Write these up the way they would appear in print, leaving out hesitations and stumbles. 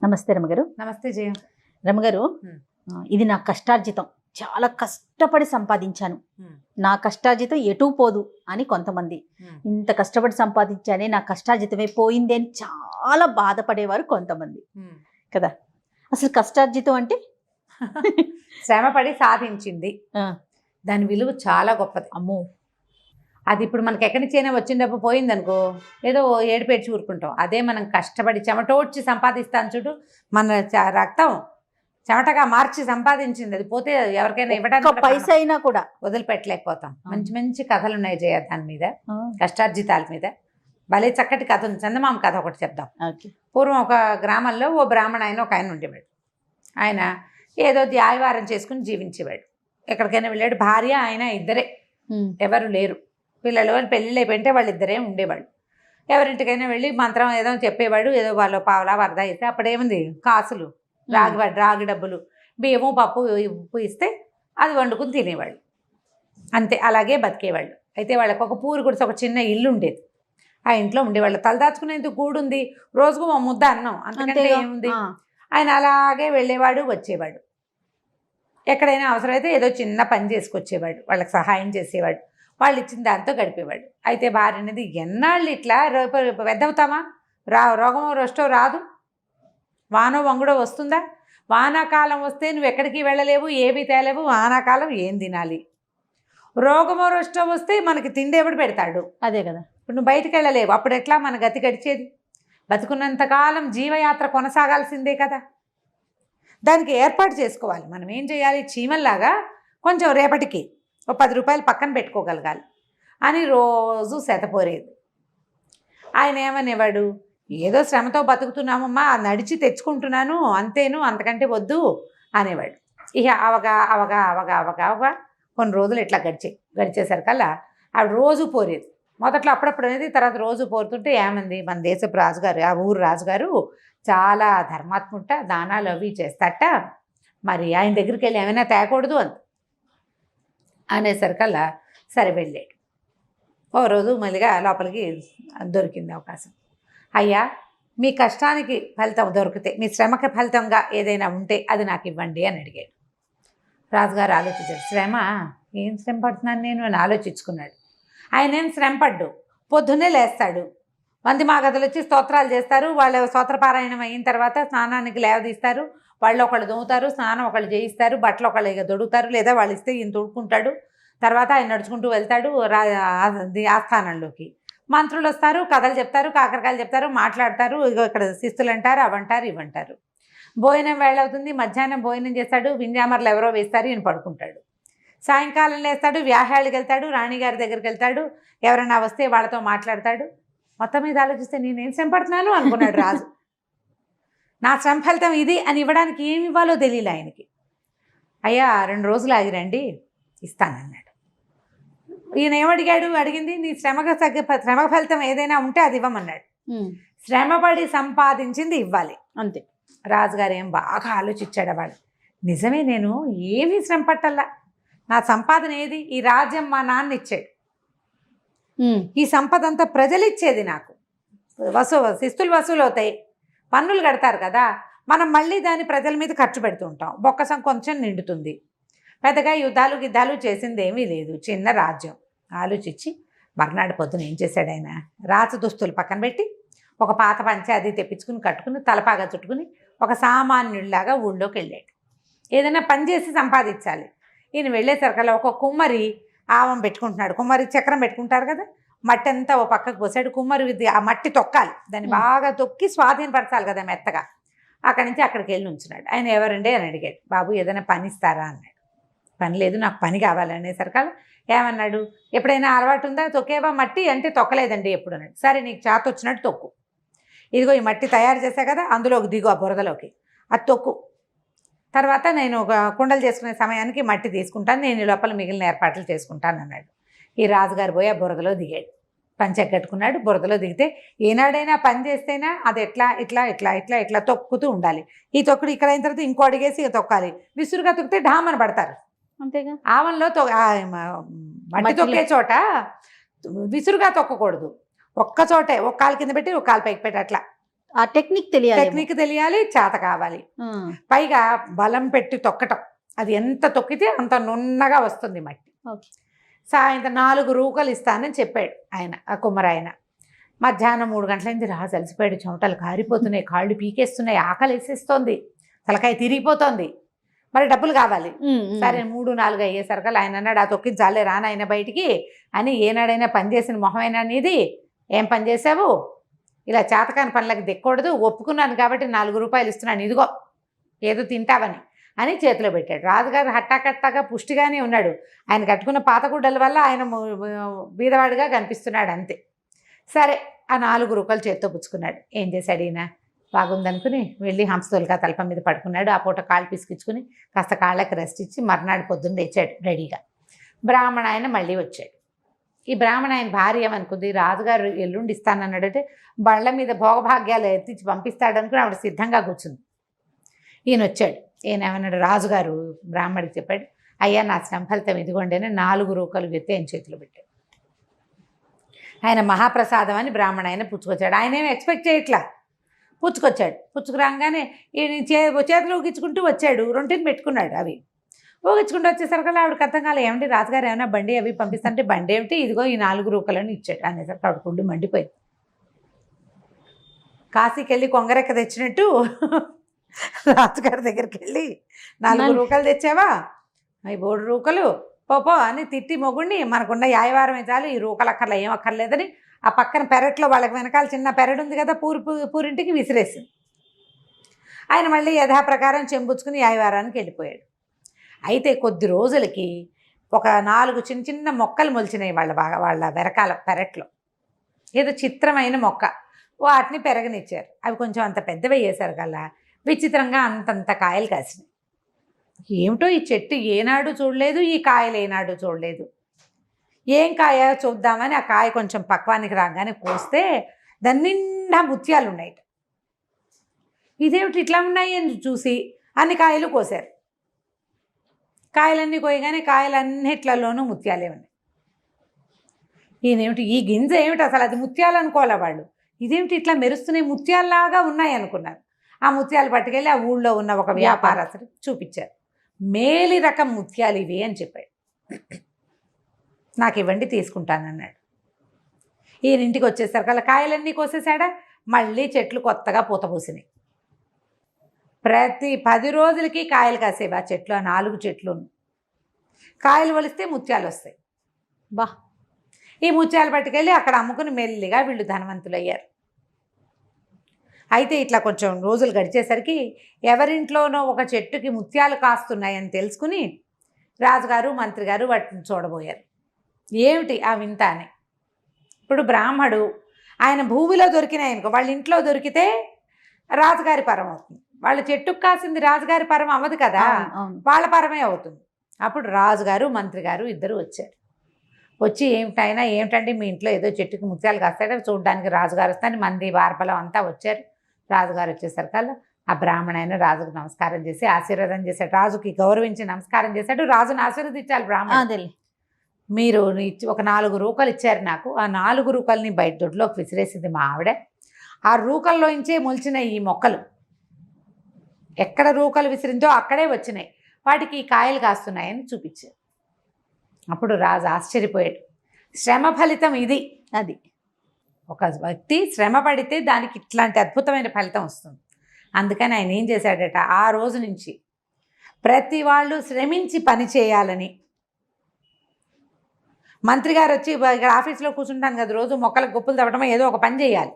నమస్తే రమగారు. నమస్తే జయ. రమగారు, ఇది నా కష్టార్జితం, చాలా కష్టపడి సంపాదించాను, నా కష్టార్జితం ఎటు పోదు అని కొంతమంది, ఇంత కష్టపడి సంపాదించానే నా కష్టార్జితమే పోయింది అని చాలా బాధపడేవారు కొంతమంది కదా. అసలు కష్టార్జితం అంటే శ్రమపడి సాధించింది, దాని విలువ చాలా గొప్పది. అమ్మో, అది ఇప్పుడు మనకి ఎక్కడి నుంచి అయినా వచ్చిన డబ్బు పోయిందనుకో ఏదో ఏడుపేడ్చి ఊరుకుంటాం. అదే మనం కష్టపడి చెమటోడ్చి సంపాదిస్తాను చూడు, మన రక్తం చెమటగా మార్చి సంపాదించింది, అది పోతే ఎవరికైనా ఇవ్వడానికి పైసా అయినా కూడా వదిలిపెట్టలేకపోతాం. మంచి మంచి కథలు ఉన్నాయి జయ దాని మీద, కష్టార్జితాల మీద. భలే చక్కటి కథ ఉంది. చందమామ కథ ఒకటి చెప్దాం. పూర్వం ఒక గ్రామంలో ఓ బ్రాహ్మణ ఆయన ఒక ఆయన ఉండేవాడు. ఆయన ఏదో న్యాయవారం చేసుకుని జీవించేవాడు. ఎక్కడికైనా వెళ్ళాడు. భార్య ఆయన ఇద్దరే, ఎవరు లేరు. పిల్లలు పెళ్ళిళ్ళు అయిపోయింటే వాళ్ళిద్దరే ఉండేవాళ్ళు. ఎవరింటికైనా వెళ్ళి మంత్రం ఏదో చెప్పేవాడు. ఏదో వాళ్ళు పావలా వరద ఇస్తే అప్పుడేముంది కాసులు, రాగి డబ్బులు, బియ్యము పప్పు ఉప్పు ఇస్తే అది వండుకుని తినేవాళ్ళు. అంతే, అలాగే బతికేవాళ్ళు. అయితే వాళ్ళకి ఒక పూరి గుడిసి ఒక చిన్న ఇల్లు ఉండేది. ఆ ఇంట్లో ఉండేవాళ్ళు. తలదాచుకునేందుకు గూడుంది, రోజుకు ఓ ముద్ద అన్నం, అంతకంటే ఏముంది. ఆయన అలాగే వెళ్ళేవాడు, వచ్చేవాడు. ఎక్కడైనా అవసరమైతే ఏదో చిన్న పని చేసుకొచ్చేవాడు, వాళ్ళకి సహాయం చేసేవాడు. వాళ్ళు ఇచ్చిన దాంతో గడిపేవాడు. అయితే భార్య అనేది ఎన్నాళ్ళు ఇట్లా పెద్దవుతామా, రోగమో రొష్టో రాదు, వానో వంగుడో వస్తుందా, వానాకాలం వస్తే నువ్వు ఎక్కడికి వెళ్ళలేవు, ఏవి తేలేవు, వానాకాలం ఏం తినాలి, రోగమో రొష్టో వస్తే మనకి తిండి ఎవడు పెడతాడు, అదే కదా. ఇప్పుడు నువ్వు బయటకు వెళ్ళలేవు, అప్పుడు ఎట్లా మన గతి గడిచేది? బతుకున్నంతకాలం జీవయాత్ర కొనసాగాల్సిందే కదా. దానికి ఏర్పాటు చేసుకోవాలి. మనం ఏం చేయాలి, చీమల్లాగా కొంచెం రేపటికి ఓ 10 రూపాయలు పక్కన పెట్టుకోగలగాలి అని రోజు శతపోరేది. ఆయన ఏమనేవాడు, ఏదో శ్రమతో బతుకుతున్నామమ్మా, నడిచి తెచ్చుకుంటున్నాను అంతేను, అంతకంటే వద్దు అనేవాడు. ఇక అవగా కొన్ని రోజులు ఇట్లా గడిచేసరికల్లా ఆవిడ రోజు పోరేది. మొదట్లో అప్పుడప్పుడు అనేది, తర్వాత రోజు పోరుతుంటే ఏమంది, మన దేశపు రాజుగారు, ఆ ఊరు రాజుగారు చాలా ధర్మాత్ముట, దానాలు అవి చేస్తాట, మరి ఆయన దగ్గరికి వెళ్ళి ఏమైనా తేకూడదు అనేసరికల్లా సరే వెళ్ళాడు. ఓ రోజు మళ్ళీగా లోపలికి దొరికింది అవకాశం. అయ్యా, మీ కష్టానికి ఫలితం దొరికితే, మీ శ్రమకి ఫలితంగా ఏదైనా ఉంటే అది నాకు ఇవ్వండి అని అడిగాడు. రాజుగారు ఆలోచించాడు. శ్రమ, ఏం శ్రమ పడుతున్నాను నేను అని ఆలోచించుకున్నాడు. ఆయన ఏం శ్రమ పడ్డు, పొద్దున్నే లేస్తాడు, మంది మాగదులు వచ్చి స్తోత్రాలు చేస్తారు, వాళ్ళు స్తోత్రపారాయణం అయిన తర్వాత స్నానానికి లేవదీస్తారు, వాళ్ళు ఒకళ్ళు దొంగతారు, స్నానం ఒకళ్ళు చేయిస్తారు, బట్టలు ఒకళ్ళు ఇక దొడుగుతారు, లేదా వాళ్ళు ఇస్తే ఈయన తొడుక్కుంటాడు. తర్వాత ఆయన నడుచుకుంటూ వెళ్తాడు ఆస్థానంలోకి. మంత్రులు వస్తారు, కథలు చెప్తారు, కాకరకాయలు చెప్తారు, మాట్లాడతారు, ఇక్కడ శిస్తులు అంటారు, అవంటారు ఇవంటారు. భోజనం వేళవుతుంది, మధ్యాహ్నం భోజనం చేస్తాడు, వింజామర్లు ఎవరో వేస్తారు, ఈయన పడుకుంటాడు. సాయంకాలం లేస్తాడు, వ్యాహ్యాళ్ళకి వెళ్తాడు, రాణిగారి దగ్గరికి వెళ్తాడు, ఎవరైనా వస్తే వాళ్ళతో మాట్లాడతాడు. మొత్తం మీద ఆలోచిస్తే నేనేం శ్రమ పడుతున్నాను అనుకున్నాడు రాజు. నా శ్రమ ఫలితం ఇది అని ఇవ్వడానికి ఏమి ఇవ్వాలో తెలియలే ఆయనకి. అయ్యా, 2 రోజులు ఆగిరండి, ఇస్తానన్నాడు. ఈయన ఏమడిగాడు, అడిగింది నీ శ్రమ ఫలితం ఏదైనా ఉంటే అది ఇవ్వమన్నాడు. శ్రమపడి సంపాదించింది ఇవ్వాలి, అంతే. రాజుగారు ఏం బాగా ఆలోచించాడు. వాడు నిజమే, నేను ఏమీ శ్రమ పట్టల్లా, నా సంపాదన ఏది, ఈ రాజ్యం మా నాన్న ఇచ్చాడు, ఈ సంపద అంతా ప్రజలు ఇచ్చేది నాకు. శిస్తులు వసూలు అవుతాయి, పన్నులు కడతారు కదా, మనం మళ్ళీ దాన్ని ప్రజల మీద ఖర్చు పెడుతూ ఉంటాం, బొక్కసం కొంచెం నిండుతుంది. పెద్దగా యుద్ధాలు చేసింది ఏమీ లేదు, చిన్న రాజ్యం. ఆలోచించి మర్నాడు పొద్దున ఏం చేశాడు ఆయన, రాచ దుస్తులు పక్కన పెట్టి ఒక పాత పంచె అది తెప్పించుకుని కట్టుకుని తలపాగా చుట్టుకుని ఒక సామాన్యుడిలాగా ఊళ్ళోకి వెళ్ళాడు. ఏదైనా పని చేసి సంపాదించాలి. ఈయన వెళ్ళేసరికల్లా ఒక కుమ్మరి ఆవం పెట్టుకుంటున్నాడు. కుమ్మరి చక్రం పెట్టుకుంటారు కదా, మట్టి అంతా ఓ పక్కకు పోసాడు. కుమ్మరి ఆ మట్టి తొక్కాలి, దాన్ని బాగా తొక్కి స్వాధీనపరచాలి కదా మెత్తగా. అక్కడి నుంచి అక్కడికి వెళ్ళి ఉంచున్నాడు. ఆయన ఎవరండి అని అడిగాడు. బాబు, ఏదైనా పని ఇస్తారా అన్నాడు. పని లేదు, నాకు పని కావాలనేసరికల్లా ఏమన్నాడు, ఎప్పుడైనా అలవాటు ఉందా, తొక్కేవా మట్టి అంటే తొక్కలేదండి ఎప్పుడు అన్నాడు. సరే, నీకు చేత వచ్చినట్టు తొక్కు, ఇదిగో ఈ మట్టి తయారు చేశా కదా, అందులోకి దిగు, ఆ బురదలోకి, అది తొక్కు. తర్వాత నేను ఒక కుండలు చేసుకునే సమయానికి మట్టి తీసుకుంటాను, నేను ఈ లోపల మిగిలిన ఏర్పాట్లు చేసుకుంటాను అన్నాడు. ఈ రాజుగారు పోయి ఆ బురదలో దిగాడు. పంచె కట్టుకున్నాడు. బురదలో దిగితే ఏనాడైనా పని చేస్తేనా అది ఎట్లా ఇట్లా ఇట్లా ఇట్లా ఇట్లా తొక్కుతూ ఉండాలి. ఈ తొక్కుడు ఇక్కడ అయిన తర్వాత ఇంకో అడిగేసి తొక్కాలి. విసురుగా తొక్కితే ఢామని పడతారు, అంతేగా. ఆవన్లో మట్టి తొక్కే చోట విసురుగా తొక్కకూడదు, ఒక్క చోటే ఒక కాలు కింద పెట్టి ఒక కాలు పైకి పెట్టి అట్లా ఆ టెక్నిక్ తెలియాలి. టెక్నిక్ తెలియాలి, చేత కావాలి. పైగా బలం పెట్టి తొక్కటం, అది ఎంత తొక్కితే అంత నున్నగా వస్తుంది మట్టి. సాయంత్రం 4 రూకలు ఇస్తానని చెప్పాడు ఆయన, ఆ కుమ్మరాయన. మధ్యాహ్నం 3 గంటలైంది, రాజు అలసిపోయాడు, చెమటలు కారిపోతున్నాయి, కాళ్ళు పీకేస్తున్నాయి, ఆకలి వేసేస్తోంది, తలకాయ తిరిగిపోతోంది, మరి డబ్బులు కావాలి. సరే 3, 4 అయ్యేసరికి ఆయన అన్నాడు, ఆ తొక్కించాలే రాను ఆయన బయటికి అని. ఏనాడైనా పని చేసిన మొహమైనా నీది, ఏం పని చేసావు, ఇలా చేతకాని పనులకు దిక్కకూడదు, ఒప్పుకున్నాను కాబట్టి 4 రూపాయలు ఇస్తున్నాను, ఇదిగో ఏదో తింటావని అని చేతిలో పెట్టాడు. రాజుగారు హట్టాకట్టాగా పుష్టిగానే ఉన్నాడు, ఆయన కట్టుకున్న పాతగుడ్డల వల్ల ఆయన బీదవాడిగా కనిపిస్తున్నాడు అంతే. సరే ఆ 4 రూపాయలు చేత్తో పుచ్చుకున్నాడు. ఏం చేశాడు ఈయన, బాగుందనుకుని వెళ్ళి హంసతోలుగా తలప మీద పడుకున్నాడు. ఆ పూట కాళ్ళు పిసికించుకుని కాస్త కాళ్ళకి రెస్ట్ ఇచ్చి మర్నాడు పొద్దున్న తెచ్చాడు రెడీగా. బ్రాహ్మణ ఆయన మళ్ళీ వచ్చాడు. ఈ బ్రాహ్మణ ఆయన భార్య ఏమనుకుంది, రాజుగారు ఎల్లుండి ఇస్తానన్నాడంటే బళ్ళ మీద భోగభాగ్యాలు ఎత్తించి పంపిస్తాడనుకుని ఆవిడ సిద్ధంగా కూర్చుంది. ఈయన వచ్చాడు. ఈయన ఏమన్నాడు, రాజుగారు బ్రాహ్మడికి చెప్పాడు, అయ్యా నా సంఫలితం ఇదిగోండి అని 4 రూకలు ఎత్తి ఆయన చేతిలో పెట్టాడు. ఆయన మహాప్రసాదం అని బ్రాహ్మణ ఆయన పుచ్చుకొచ్చాడు. ఆయన ఏమి ఎక్స్పెక్ట్ చేయట్లా, పుచ్చుకొచ్చాడు. పుచ్చుకురాగానే ఈయన చేతిలో ఊగించుకుంటూ వచ్చాడు, రొంటిని పెట్టుకున్నాడు. అవి ఊగించుకుంటూ వచ్చేసరికి ఆవిడకి అర్థం కాలే, ఏమంటే రాజుగారు ఏమైనా బండి అవి పంపిస్తాంటే, బండి ఏమిటి, ఇదిగో ఈ 4 రూకలని ఇచ్చాడు అనేసరికి ఆవిడ గుండు మండిపోయింది. కాశీకి వెళ్ళి కొంగరెక్క తెచ్చినట్టు రాజుగారి దగ్గరికి వెళ్ళి 4 రూకలు తెచ్చావా, అవి 3 రూకలు పోపో అని తిట్టి మొగుడిని, మనకున్న యాయవారమే చాలు, ఈ రూకలు అక్కర్లే, ఏం అక్కర్లేదని ఆ పక్కన పెరట్లో వాళ్ళకి వెనకాల చిన్న పెరడు ఉంది కదా, పూరింటికి విసిరేసింది. ఆయన మళ్ళీ యథాప్రకారం చెంపుచ్చుకుని యాయవారానికి వెళ్ళిపోయాడు. అయితే కొద్ది రోజులకి ఒక 4 చిన్న చిన్న మొక్కలు మొలిచినాయి వాళ్ళ వెనకాల పెరట్లో. ఏదో చిత్రమైన మొక్క, వాటిని పెరగనిచ్చారు. అవి కొంచెం అంత పెద్దవి అయ్యేసరి కల్లా విచిత్రంగా అంతంత కాయలు కాసినాయి. ఏమిటో ఈ చెట్టు ఏనాడు చూడలేదు, ఈ కాయలు ఏనాడు చూడలేదు, ఏం కాయ చూద్దామని ఆ కాయ కొంచెం పక్వానికి రాగానే కోస్తే దాని నిండా ముత్యాలు ఉన్నాయి. ఇదేమిటి ఇట్లా ఉన్నాయి అని చూసి అన్ని కాయలు కోసారు. కాయలన్నీ కోయగానే కాయలన్నిట్లలోనూ ముత్యాలే ఉన్నాయి. ఈయనేమిటి, ఈ గింజ ఏమిటి అసలు, అది ముత్యాలు అనుకోలే వాళ్ళు, ఇదేమిటి ఇట్లా మెరుస్తున్నాయి, ముత్యాల్లాగా ఉన్నాయి అనుకున్నారు. ఆ ముత్యాలు పట్టుకెళ్ళి ఆ ఊళ్ళో ఉన్న ఒక వ్యాపారస్తుడు చూపించారు. మేలి రకం ముత్యాలు ఇవి అని చెప్పాడు. నాకు ఇవ్వండి తీసుకుంటానన్నాడు. ఈయన ఇంటికి వచ్చేసరికి అలా కాయలన్నీ కోసేసాడా, మళ్ళీ చెట్లు కొత్తగా పూత పూసినాయి. ప్రతి 10 రోజులకి కాయలు కాసేవి ఆ చెట్లు, ఆ 4 చెట్లు. కాయలు వలిస్తే ముత్యాలు వస్తాయి. బా, ఈ ముత్యాలు పట్టుకెళ్ళి అక్కడ అమ్ముకుని మెల్లిగా వీళ్ళు ధనవంతులు అయ్యారు. అయితే ఇట్లా కొంచెం రోజులు గడిచేసరికి ఎవరింట్లోనో ఒక చెట్టుకి ముత్యాలు కాస్తున్నాయని తెలుసుకుని రాజుగారు మంత్రి గారు వాటిని చూడబోయారు. ఏమిటి ఆ వింత అని. ఇప్పుడు బ్రాహ్మడు ఆయన భూమిలో దొరికినాయనుకో, వాళ్ళ ఇంట్లో దొరికితే రాజుగారి పరం అవుతుంది. వాళ్ళ చెట్టుకు కాసింది రాజుగారి పరం అవ్వదు కదా, వాళ్ళ పరమే అవుతుంది. అప్పుడు రాజుగారు మంత్రి గారు ఇద్దరు వచ్చారు. వచ్చి ఏమిటండి మీ ఇంట్లో ఏదో చెట్టుకి ముత్యాలు కాస్తాడో చూడడానికి రాజుగారు వస్తాను, మంది వార్పలం అంతా వచ్చారు. రాజుగారు వచ్చేసరికల్లా ఆ బ్రాహ్మణ ఆయన రాజుకు నమస్కారం చేసి ఆశీర్వాదం చేశాడు. రాజుకి గౌరవించి నమస్కారం చేశాడు. రాజును ఆశీర్వదించాలి బ్రాహ్మణ. మీరు ఒక 4 రూకలు ఇచ్చారు నాకు, ఆ 4 రూకల్ని బయట దొడ్లోకి విసిరేసింది మా ఆవిడ. ఆ రూకల్లోంచే మొలిచిన ఈ మొక్కలు ఎక్కడ రూకలు విసిరిందో అక్కడే వచ్చినాయి, వాటికి ఈ కాయలు కాస్తున్నాయని చూపించారు. అప్పుడు రాజు ఆశ్చర్యపోయాడు. శ్రమ ఫలితం ఇది. అది ఒక వ్యక్తి శ్రమ పడితే దానికి ఇట్లాంటి అద్భుతమైన ఫలితం వస్తుంది. అందుకని ఆయన ఏం చేశాడట, ఆ రోజు నుంచి ప్రతి వాళ్ళు శ్రమించి పని చేయాలని. మంత్రి గారు వచ్చి ఇక్కడ ఆఫీస్లో కూర్చుంటాను కదా, రోజు మొక్కలకు గొప్పలు తవ్వటం ఏదో ఒక పని చేయాలి.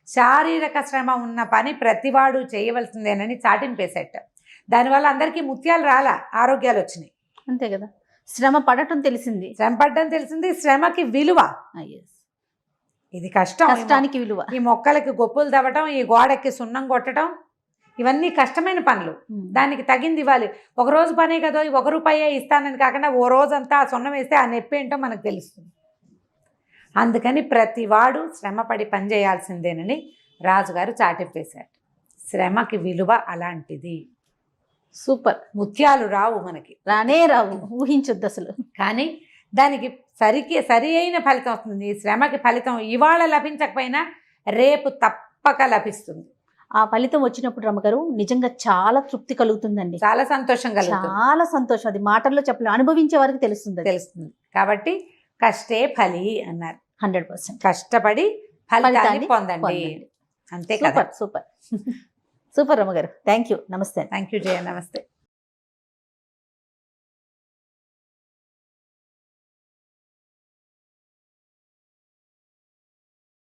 శారీరక శ్రమ ఉన్న పని ప్రతివాడు చేయవలసిందేనని చాటింపేసేట. దానివల్ల అందరికీ ముత్యాలు రాలా, ఆరోగ్యాలు వచ్చినాయి. అంతే కదా, శ్రమ పడటం తెలిసింది, శ్రమకి విలువ. ఇది కష్టానికి విలువ. ఈ మొక్కలకి గొప్పలు తవ్వటం, ఈ గోడకి సున్నం కొట్టడం, ఇవన్నీ కష్టమైన పనులు. దానికి తగింది ఇవ్వాలి. ఒక రోజు పనే కదా, 1 రూపాయే ఇస్తానని కాకుండా ఓ రోజంతా ఆ సున్నం వేస్తే ఆ నొప్పి ఏంటో మనకు తెలుస్తుంది. అందుకని ప్రతివాడు శ్రమపడి పని చేయాల్సిందేనని రాజుగారు చాటింపేశారు. శ్రమకి విలువ అలాంటిది. సూపర్. ముత్యాలు రావు, మనకి రానే రావు, ఊహించొద్దు అసలు. కానీ దానికి సరి అయిన ఫలితం వస్తుంది. శ్రమకి ఫలితం ఇవాళ లభించకపోయినా రేపు తప్పక లభిస్తుంది. ఆ ఫలితం వచ్చినప్పుడు రమ్మగారు నిజంగా చాలా తృప్తి కలుగుతుందండి. చాలా సంతోషం కలుగుతుంది, చాలా సంతోషం. అది మాటల్లో చెప్పలేం, అనుభవించే వారికి తెలుస్తుంది అది. తెలుస్తుంది. కాబట్టి కష్టే ఫలి అన్నారు. 100% కష్టపడి ఫలితాన్ని ఫలితాన్ని పొందండి, పొందండి. అంతే కదా. సూపర్ సూపర్ సూపర్ రమ్మగారు. Thank you. నమస్తే. థ్యాంక్ యూ జయ, నమస్తే.